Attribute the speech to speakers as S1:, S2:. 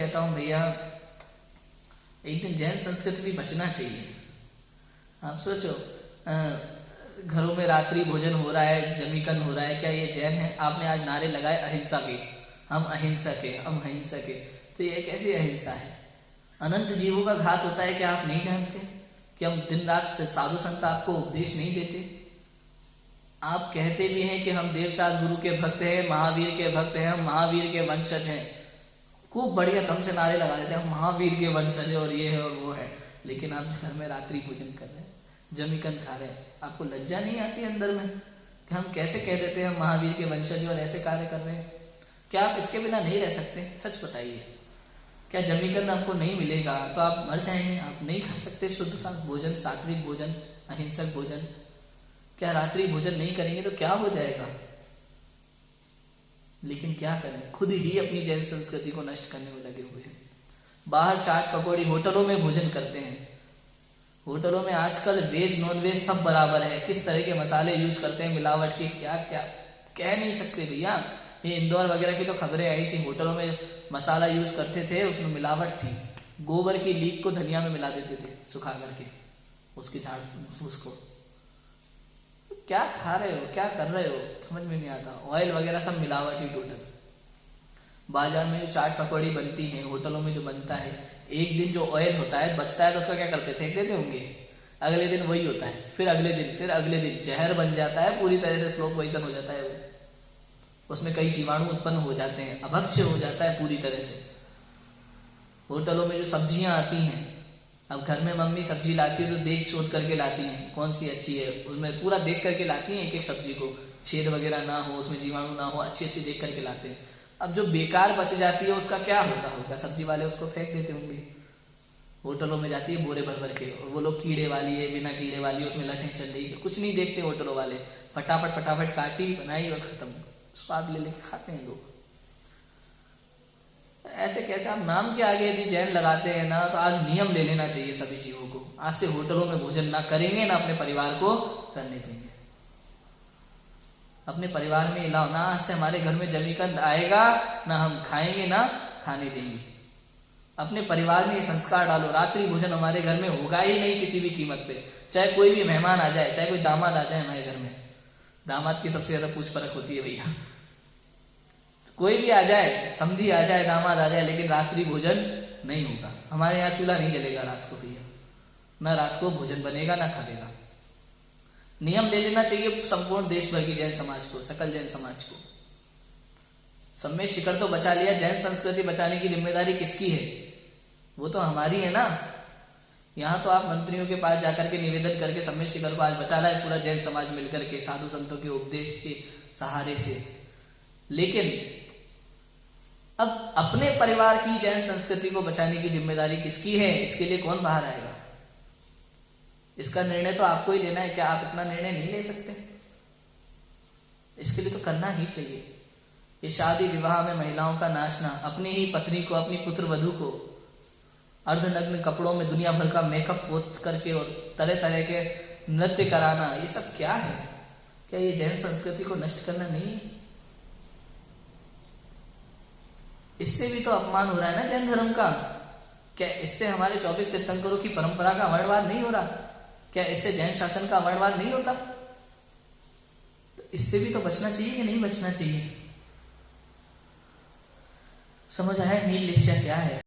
S1: कहता हूँ भैया, एक दिन जैन संस्कृति भी बचना चाहिए। आप सोचो, घरों में रात्रि भोजन हो रहा है, जमीकन हो रहा है, क्या ये जैन है? आपने आज नारे लगाए अहिंसा के, हम अहिंसक है, हम अहिंसक है, तो ये कैसी अहिंसा है? अनंत जीवों का घात होता है, क्या आप नहीं जानते? कि हम दिन रात साधु संत आपको उपदेश नहीं देते? आप कहते भी हैं कि हम देवशास गुरु के भक्त हैं, महावीर के भक्त हैं, हम महावीर के वंशज हैं, खूब बढ़िया दम से नारे लगा देते हैं, हम महावीर के वंशज है और ये है और वो है, लेकिन आप घर में रात्रि भोजन कर रहे हैं, जमीकन खा रहे हैं। आपको लज्जा नहीं आती अंदर में कि हम कैसे कह देते हैं हम महावीर के वंशज और ऐसे कार्य कर रहे हैं? क्या आप इसके बिना नहीं रह सकते? सच बताइए, क्या जमीकन आपको नहीं मिलेगा तो आप मर जाएंगे? आप नहीं खा सकते शुद्ध भोजन, सात्विक भोजन, अहिंसक भोजन? क्या रात्रि भोजन नहीं करेंगे तो क्या हो जाएगा? लेकिन क्या करें, खुद ही अपनी जैन संस्कृति को नष्ट करने में लगे हुए हैं। बाहर चाट पकौड़ी, होटलों में भोजन करते हैं। होटलों में आजकल वेज नॉन वेज सब बराबर है, किस तरह के मसाले यूज करते हैं, मिलावट की, क्या क्या कह नहीं सकते भैया। ये इंदौर वगैरह की तो खबरें आई थी, होटलों में मसाला यूज करते थे, उसमें मिलावट थी। गोबर की लीक को धनिया में मिला देते थे सुखा करके, उसकी झाड़ फूस को। क्या खा रहे हो, क्या कर रहे हो, समझ में नहीं आता। ऑयल वगैरह सब मिलावटी टोटल। बाजार में जो चाट पकौड़ी बनती है, होटलों में जो बनता है, एक दिन जो ऑयल होता है बचता है तो उसका क्या करते, फेंक देते होंगे। अगले दिन वही होता है, फिर अगले दिन, फिर अगले दिन जहर बन जाता है, पूरी तरह से स्लो पॉइजन हो जाता है वो। उसमें कई जीवाणु उत्पन्न हो जाते हैं, अभक्ष्य हो जाता है पूरी तरह से। होटलों में जो सब्जियां आती हैं, अब घर में मम्मी सब्जी लाती है तो देख सोच करके लाती हैं कौन सी अच्छी है, उसमें पूरा देख करके लाती हैं एक एक सब्जी को, छेद वगैरह ना हो, उसमें जीवाणु ना हो, अच्छी अच्छी देख करके लाते हैं। अब जो बेकार बच जाती है उसका क्या होता होगा? सब्जी वाले उसको फेंक देते होंगे। होटलों में जाती है बोरे भर भर के, और वो लोग कीड़े वाली है, बिना कीड़े वाली, उसमें लटें चल रही है, कुछ नहीं देखते होटलों वाले, फटाफट फटाफट काटी, बनाई और खत्म, स्वाद ले लेके खाते हैं लोग। ऐसे कैसे आप नाम के आगे यदि जैन लगाते हैं ना, तो आज नियम ले लेना चाहिए सभी जीवों को। आज से होटलों में भोजन ना करेंगे, ना अपने परिवार को करने देंगे। अपने परिवार में इलाव ना, आज से हमारे घर में जमीकन आएगा, ना हम खाएंगे ना खाने देंगे। अपने परिवार में ये संस्कार डालो, रात्रि भोजन हमारे घर में होगा ही नहीं किसी भी कीमत पे। चाहे कोई भी मेहमान आ जाए, चाहे कोई दामाद आ जाए हमारे घर में, दामाद की सबसे ज्यादा पूछ परख होती है भैया। कोई भी आ जाए, समधी आ जाए, दामाद आ जाए, लेकिन रात्रि भोजन नहीं होगा। हमारे यहाँ चूल्हा नहीं जलेगा रात को भैया, ना रात को भोजन बनेगा ना खाएगा। नियम ले लेना चाहिए संपूर्ण देश भर की जैन समाज को, सकल जैन समाज को। सम्मेद शिखर तो बचा लिया, जैन संस्कृति बचाने की जिम्मेदारी किसकी है? वो तो हमारी है ना। यहाँ तो आप मंत्रियों के पास जाकर के निवेदन करके सम्मेद शिखर को आज बचा लाए पूरा जैन समाज मिलकर के, साधु संतों के उपदेश के सहारे से। लेकिन अब अपने परिवार की जैन संस्कृति को बचाने की जिम्मेदारी किसकी है? इसके लिए कौन बाहर आएगा? इसका निर्णय तो आपको ही लेना है। क्या आप इतना निर्णय नहीं ले सकते? इसके लिए तो करना ही चाहिए। ये शादी विवाह में महिलाओं का नाचना, अपनी ही पत्नी को, अपनी पुत्र वधू को अर्धनग्न कपड़ों में दुनिया भर का मेकअप पोत करके और तरह तरह के नृत्य कराना, ये सब क्या है? क्या ये जैन संस्कृति को नष्ट करना नहीं है? इससे भी तो अपमान हो रहा है ना जैन धर्म का। क्या इससे हमारे 24 तीर्थंकरों की परंपरा का अवर्णवाद नहीं हो रहा? क्या इससे जैन शासन का अवर्णवाद नहीं होता? तो इससे भी तो बचना चाहिए कि नहीं बचना चाहिए? समझ आया नील लेशिया क्या है?